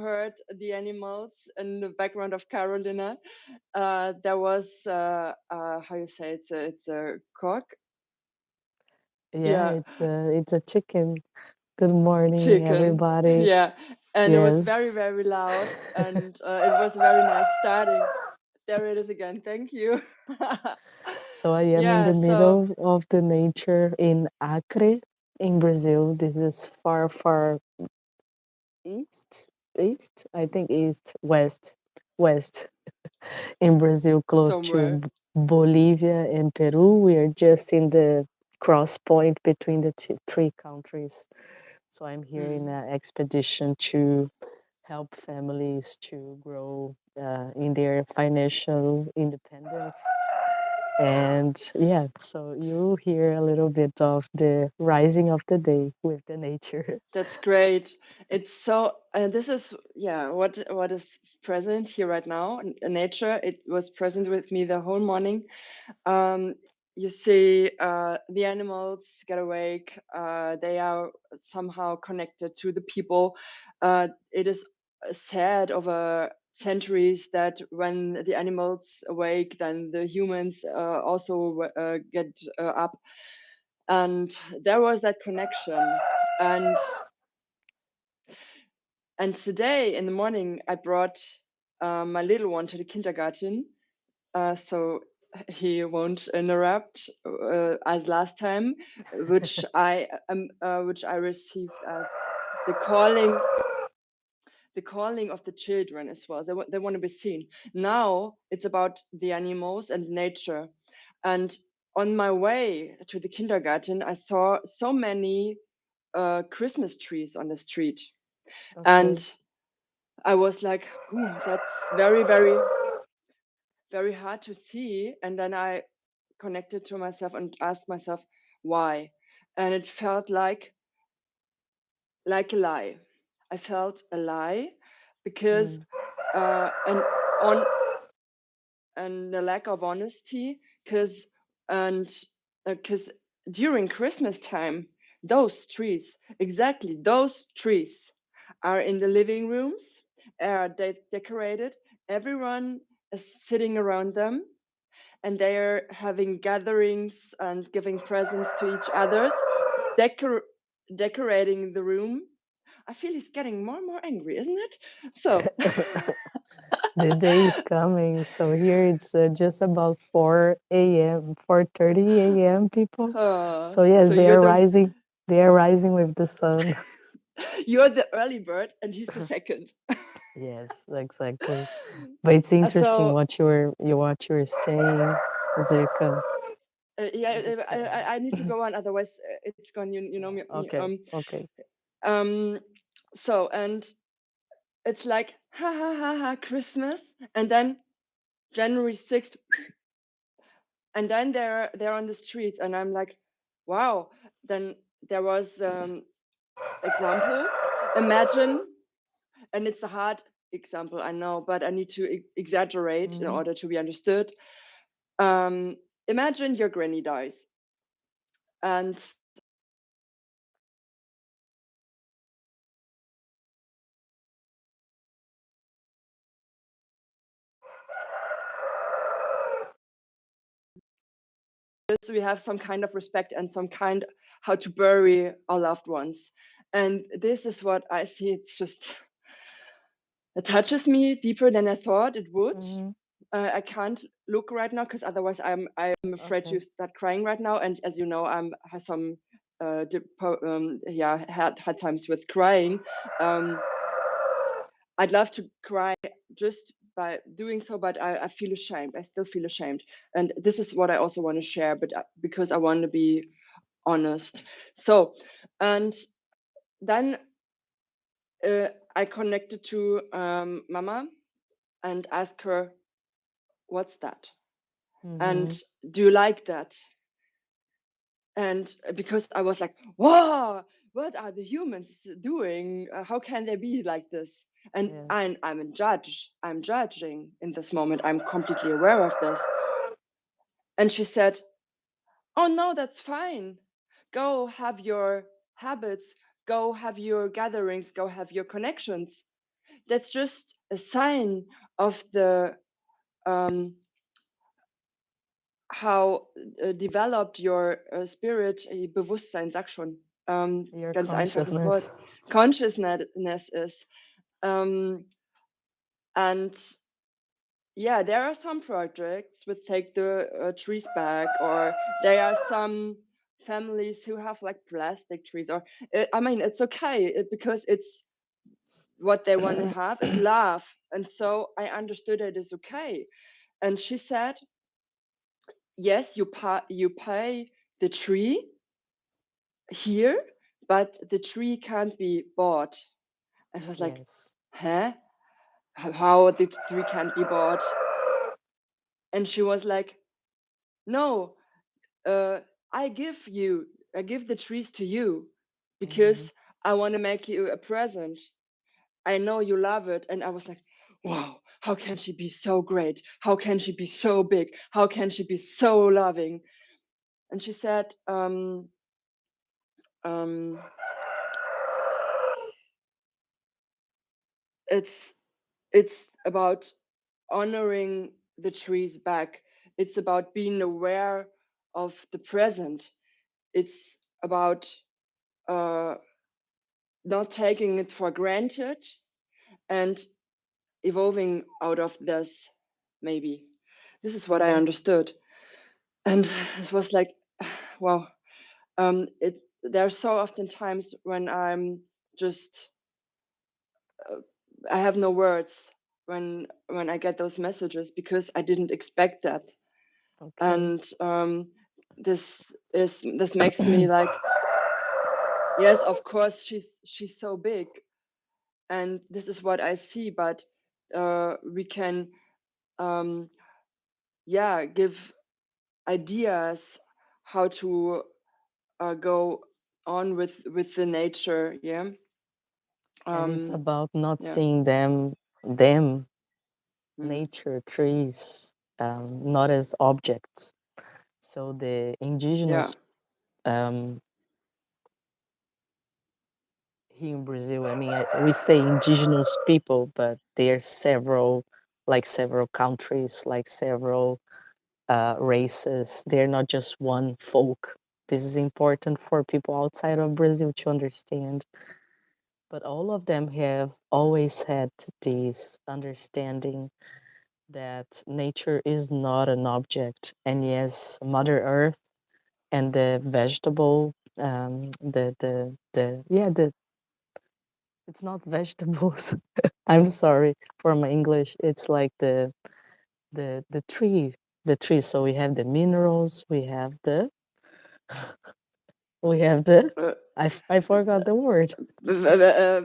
heard the animals in the background of Carolina. There was how you say it's a cock. Yeah, Yeah, it's a chicken. Good morning, chicken. everybody. Yeah, and it was very Yes. very loud, and it was very nice starting. There it is again. Thank you. So I am in Yeah. the So middle of the nature in Acre, in Brazil. This is far, far east. East? I think east, west, west in Brazil, close somewhere. to Bolivia and Peru. We are just in the cross point between the three countries. So I'm here in Mm. an expedition to help families to grow in their financial independence. And yeah, so you hear a little bit of the rising of the day with the nature. That's great. It's so, this is, yeah, what is present here right now in nature. It was present with me the whole morning. Um, you see the animals get awake. They are somehow connected to the people. It is said over centuries that when the animals awake, then the humans also get up. And there was that connection. And and today in the morning, I brought my little one to the kindergarten, so he won't interrupt as last time, which I received as the calling, the calling of the children as well. They want to be seen. Now it's about the animals and nature, and on my way to the kindergarten, I saw so many Christmas trees on the street, and Okay. I was like, "Ooh, that's very, very, very hard to see." And then I connected to myself and asked myself why. And it felt like a lie. I felt a lie because Mm, and on and the lack of honesty because and because during Christmas time, those trees, exactly those trees, are in the living rooms, are decorated. Everyone is sitting around them, and they are having gatherings and giving presents to each others, decor- decorating the room. I feel he's getting more and more angry, isn't it? So, the day is coming. So here it's just about 4 a.m., 4:30 a.m. people. So yes, so they are rising. They are rising with the sun. you're the early bird, and he's the second. Yes, exactly. But it's interesting So what you're saying, Zirka. yeah, Because I need to go on, otherwise it's gone. You know yeah, me. okay, okay. Um. So and it's like ha ha ha ha Christmas, and then January 6th, and then they're on the streets, and I'm like, wow. Then there was example. Imagine, and it's a hard example, I know, but I need to exaggerate in Hmm. order to be understood. Um, Imagine your granny dies, and we have some kind of respect and some kind how to bury our loved ones. And this is what I see. It's just, it touches me deeper than I thought it would. Hmm. I can't look right now because otherwise I'm afraid to Okay. start crying right now. And as you know, I'm have some yeah, had times with crying. Um, I'd love to cry just by doing so, but I feel ashamed. I still feel ashamed, and this is what I also want to share, but because I want to be honest. So, and then I connected to Mama and asked her, "What's that? And Hmm. do you like that?" And because I was like, "Whoa, what are the humans doing? How can they be like this?" And Yes. I'm a judge. I'm judging in this moment. I'm completely aware of this. And she said, "Oh no, that's fine. Go have your habits. Go have your gatherings. Go have your connections. that's just a sign of the how developed your Spirit, Bewusstsein, sag schon, Your ganz einfaches Wort, consciousness. consciousness is. And yeah, there are some projects with take the trees back, or there are some families who have like plastic trees, or I mean, it's okay because it's what they want to have is love. And so I understood it is okay. And she said, yes, you pay the tree here, but the tree can't be bought. And I was like, Yes. huh? How the tree can't be bought? And she was like, no, uh, I give you, I give the trees to you Hmm. because I want to make you a present. I know you love it. And I was like, wow, how can she be so great? How can she be so big? How can she be so loving? And she said, um, it's it's about honoring the trees back. It's about being aware of the present. It's about uh, not taking it for granted and evolving out of this. Maybe this is what I Yes. understood, and it was like, wow. It There are so often times when I'm just uh, I have no words when I get those messages because I didn't expect that. Okay. And this makes me like, yes, of course she's so big, and this is what I see, but we can um, yeah, give ideas how to go on with the nature. Yeah. And it's um about not yeah. seeing them, Mm. nature, trees, not as objects. So the Yeah. indigenous, um, here in Brazil, I mean, we say indigenous people, but there are several, like several countries, like several races. They're not just one folk. This is important for people outside of Brazil to understand. But all of them have always had this understanding that nature is not an object. And yes, Mother Earth and the vegetable, yeah, it's not vegetables. I'm sorry for my English. It's like the tree, the tree. So we have the minerals, we have the, uh, I forgot the word.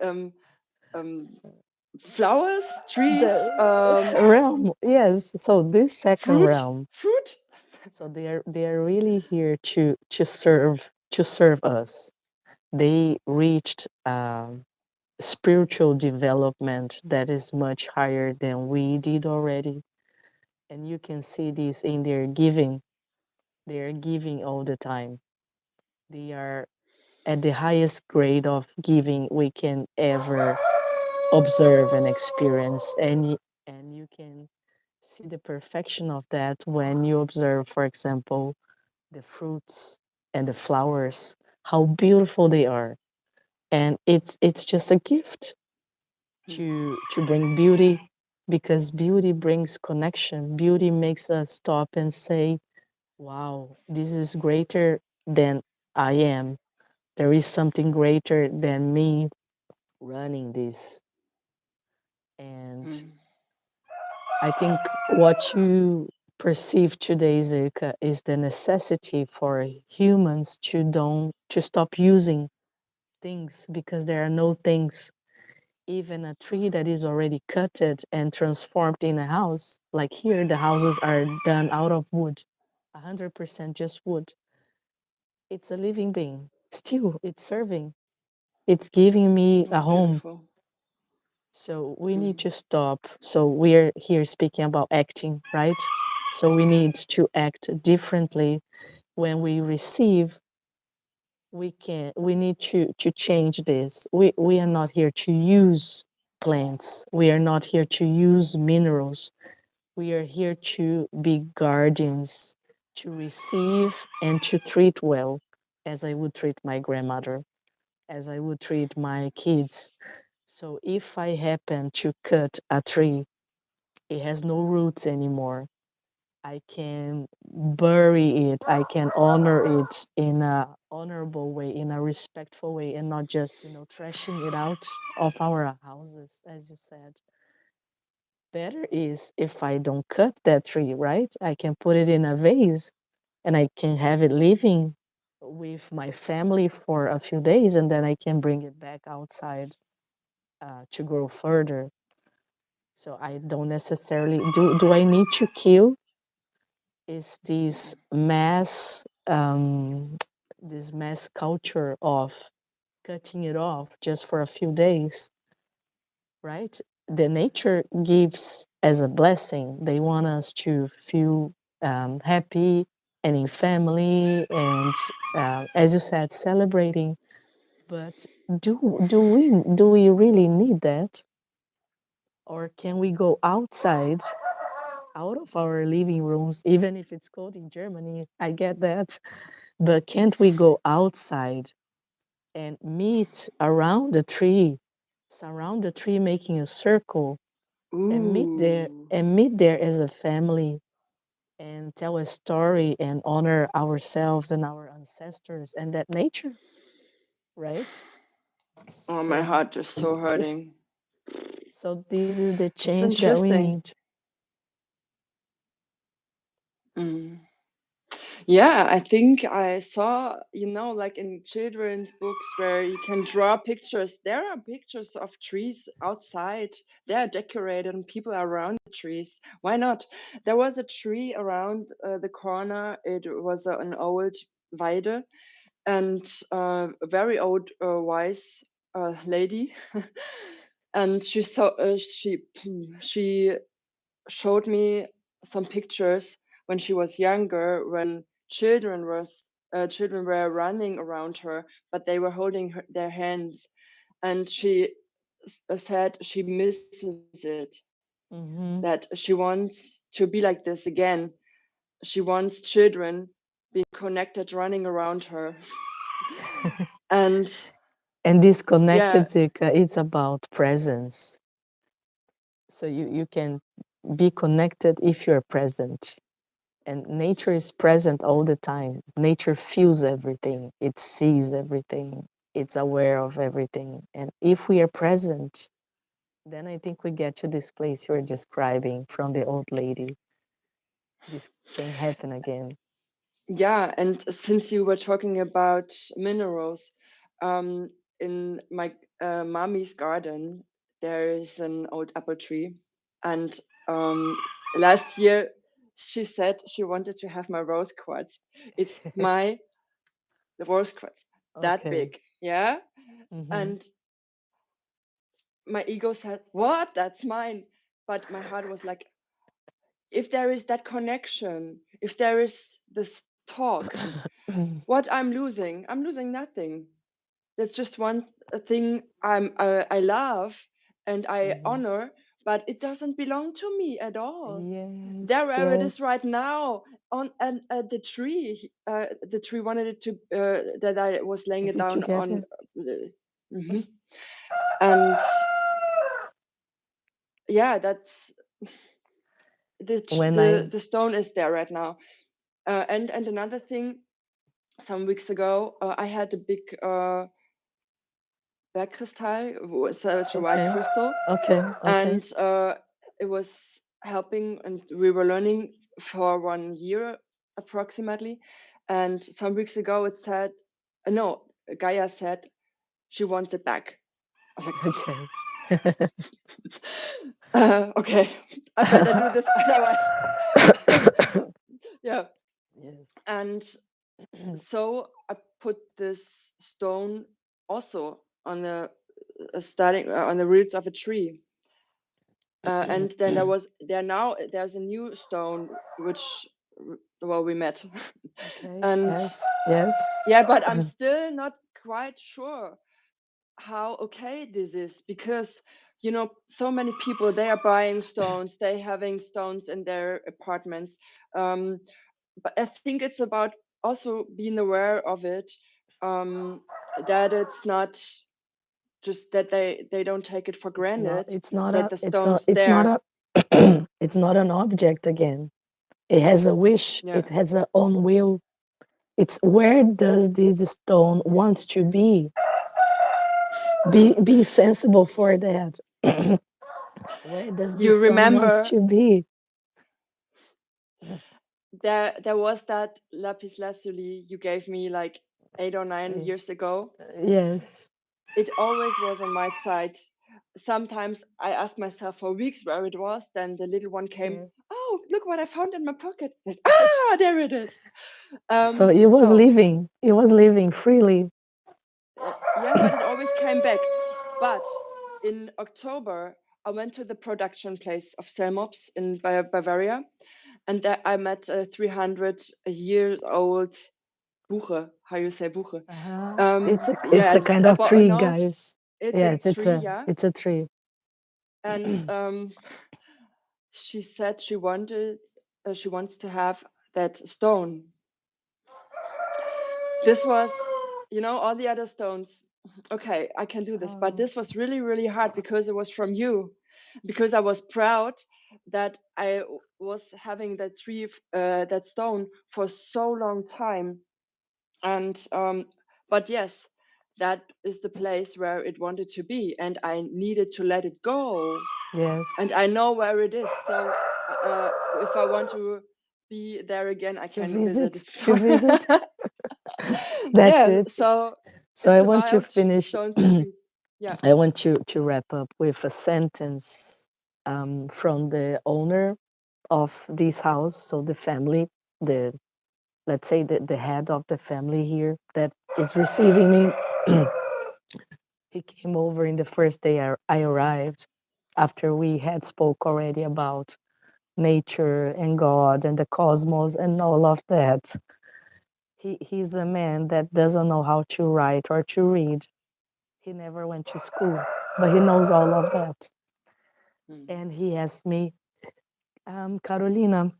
um, um, Flowers, trees, The realm, yes. So this second realm, fruit. so they are really here to serve us. They reached spiritual development that is much higher than we did already, and you can see this in their giving. They are giving all the time. They are at the highest grade of giving we can ever observe and experience, and you can see the perfection of that when you observe, for example, the fruits and the flowers, how beautiful they are. And it's just a gift Hmm. to bring beauty, because beauty brings connection. Beauty makes us stop and say, wow, this is greater than I am. There is something greater than me running this. And Hmm. I think what you perceive today, Zilka, is the necessity for humans to stop using things, because there are no things. Even a tree that is already cutted and transformed in a house, like here, the houses are done out of wood, 100% just wood. It's a living being. Still, it's serving. It's giving me a That's home. beautiful. So we Hmm. need to stop. So we're here speaking about acting, right? So we need to act differently when we receive. We need to change this. We are not here to use. plants. We are not here to use minerals. We are here to be guardians, to receive and to treat well, as I would treat my grandmother, as I would treat my kids. So if I happen to cut a tree, it has no roots anymore. I can bury it. I can honor it in a honorable way, in a respectful way, and not just, trashing it out of our houses, as you said. Better is if I don't cut that tree, right? I can put it in a vase and I can have it living with my family for a few days, and then I can bring it back outside to grow further. So I don't necessarily do I need to kill is this mass culture of cutting it off just for a few days, right? The nature gives as a blessing. They want us to feel happy and in family, and as you said, celebrating. But do we really need that, or can we go outside, out of our living rooms, even if it's cold in Germany? I get that, but can't we go outside and meet around the tree, surround the tree, making a circle, and Ooh. meet there as a family and tell a story and honor ourselves and our ancestors and that nature, right? Oh, my So heart is so hurting. this is the It's change that we interesting. need. Mm. Yeah, I think I saw, like in children's books where you can draw pictures. There are pictures of trees outside. They are decorated and people are around the trees. Why not? There was a tree around the corner. It was an old weide and a very old, wise lady. And she showed me some pictures when she was younger, when children were running around her, but they were holding their hands, and she said she misses it, that Hmm. she wants to be like this again. She wants children being connected, running around her, and And disconnected, yeah. Zika, it's about presence. So you can be connected if you're present. And nature is present all the time. Nature feels everything, it sees everything, it's aware of everything. And if we are present, then I think we get to this place you're describing from the old lady. This can happen again. Yeah, and since you were talking about minerals, in my mommy's garden, there is an old apple tree. And um, last year, she said she wanted to have my rose quartz. It's my rose quartz, that Okay. big. Yeah. Mm-hmm. And my ego said, "What? That's mine." But my heart was like, if there is that connection, if there is this talk, what I'm losing nothing. That's just one thing I love and I Mm-hmm. honor, but it doesn't belong to me at all. There Yes, where it is right yes. now on and the tree wanted it to that I was laying To it be down on. together. Mhm. And yeah, that's When I the stone is there right now. And another thing, some weeks ago, I had a big Bergkristall, such a white Okay, crystal, okay, okay. and it was helping, and we were learning for 1 year approximately. And some weeks ago, it said, no, Gaia said she wants it back. I was like, Okay. okay, I better do this, otherwise, yeah. Yes. And so I put this stone also on the starting on the roots of a tree. And then there's a new stone which, well, we met. Okay. And Yes. Yes. yeah, but I'm still not quite sure how okay this is, because so many people, they are buying stones, they having stones in their apartments. um, but I think it's about also being aware of it, um, that it's not just that they don't take it for It's not granted, it's not that a the it's a stone's it's not there. a it's not an object again. It has a wish, Yeah, it has a own will. It's where does this stone wants to be? Be sensible for that. Where does you this stone wants remember to be? there was that lapis lazuli you gave me like 8 or 9 years ago. Yes. It always was on my side. Sometimes I asked myself for weeks where it was. Then the little one came. Yeah. Oh, look what I found in my pocket. Ah, there it is. So it was So living. It was living freely. yeah, but it always came back. But in October, I went to the production place of Selmops in Bavaria, and there I met a 300 years old Buche. How you say Buche? It's Yeah, a and kind I of bought a tree, note. guys. It's Yeah, a tree, yeah. it's a tree. And she said she wants to have that stone. This was, all the other stones. Okay, I can do this, but Oh, this was really, really hard because it was from you, because I was proud that I was having that tree, that stone for so long time. And but yes, that is the place where it wanted to be, and I needed to let it go, yes. and I know where it is. So if I want to be there again, I can visit it. To visit. That's Yeah, it. so So I it's want to about finish. stones and trees. Yeah. I want to wrap up with a sentence from the owner of this house. So the family, the let's say the head of the family here that is receiving me. He came over in the first day I arrived, after we had spoke already about nature and God and the cosmos and all of that. He's a man that doesn't know how to write or to read. He never went to school, but he knows all of that. Mm. And he asked me, Carolina,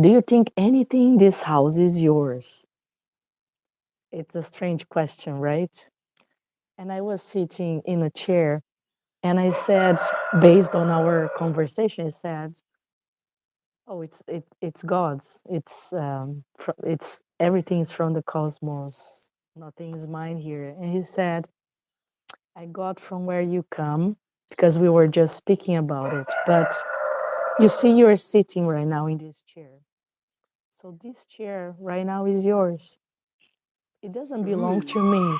do you think anything in this house is yours? It's a strange question, right? And I was sitting in a chair and I said, based on our conversation, I said, "Oh, it's God's. It's everything's from the cosmos. Nothing is mine here." And he said, "I got from where you come because we were just speaking about it. But you see, you're sitting right now in this chair. So this chair right now is yours. It doesn't belong Ooh. to me.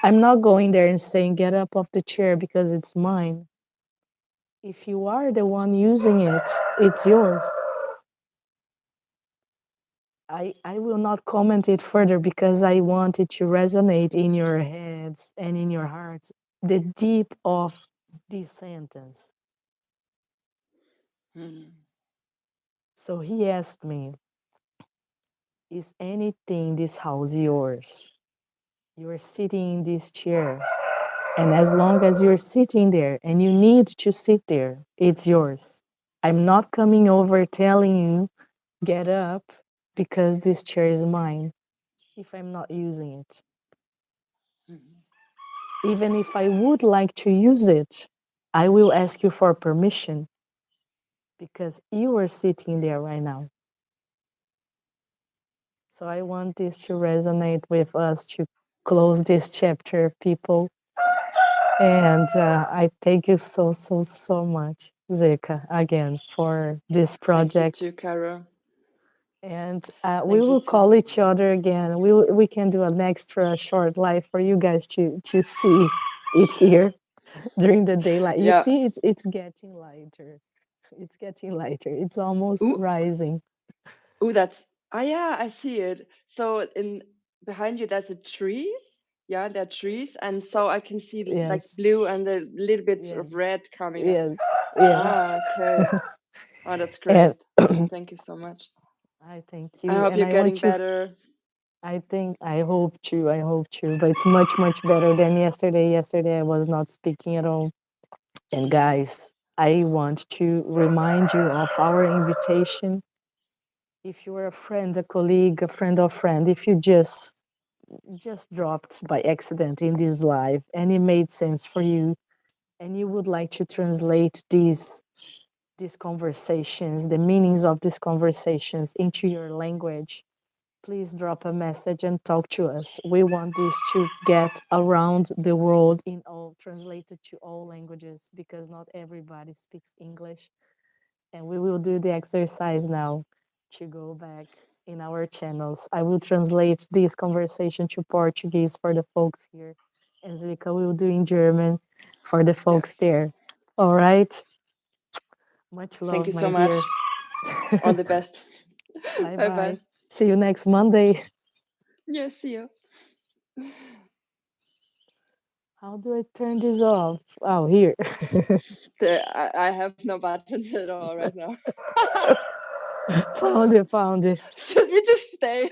I'm not going there and saying get up off the chair because it's mine. If you are the one using it, it's yours." I will not comment it further because I want it to resonate in your heads and in your hearts. The deep of this sentence. Mm. So he asked me, is anything in this house yours? You're sitting in this chair. And as long as you're sitting there and you need to sit there, it's yours. I'm not coming over telling you, get up because this chair is mine if I'm not using it. Mm. Even if I would like to use it, I will ask you for permission because you are sitting there right now. So I want this to resonate with us to close this chapter, people. And I thank you so, so, so much, Zeka, again, for this Thank you project. too, Kara. And we Thank you will too. call each other again. We can do an extra short live for you guys to see it here during the daylight. You Yeah. see, it's getting lighter. It's getting lighter. It's almost Ooh, rising. ooh, that's yeah, I see it. So in behind you there's a tree. Yeah, there are trees, and so I can see like Yes, blue and a little bit yes, of red coming up. yes, yes. Ah, okay. Oh, that's And great. Thank you so much. I thank I you. hope And you're I want getting to, better. I hope to, but it's much, much better than yesterday. Yesterday I was not speaking at all. And guys, I want to remind you of our invitation. If you are a friend, a colleague, a friend of friend, if you just dropped by accident in this live and it made sense for you and you would like to translate these conversations, the meanings of these conversations into your language, please drop a message and talk to us. We want this to get around the world in all translated to all languages because not everybody speaks English. And we will do the exercise now to go back in our channels. I will translate this conversation to Portuguese for the folks here, and Zika will do in German for the Yeah. folks there. All right. Much Thank love, you my so dear. much. All the best. Bye Bye bye. bye. See you next Monday. Yes, see you. How do I turn this off? Oh, here. I have no buttons at all right now. Found it, found it. Should we just stay?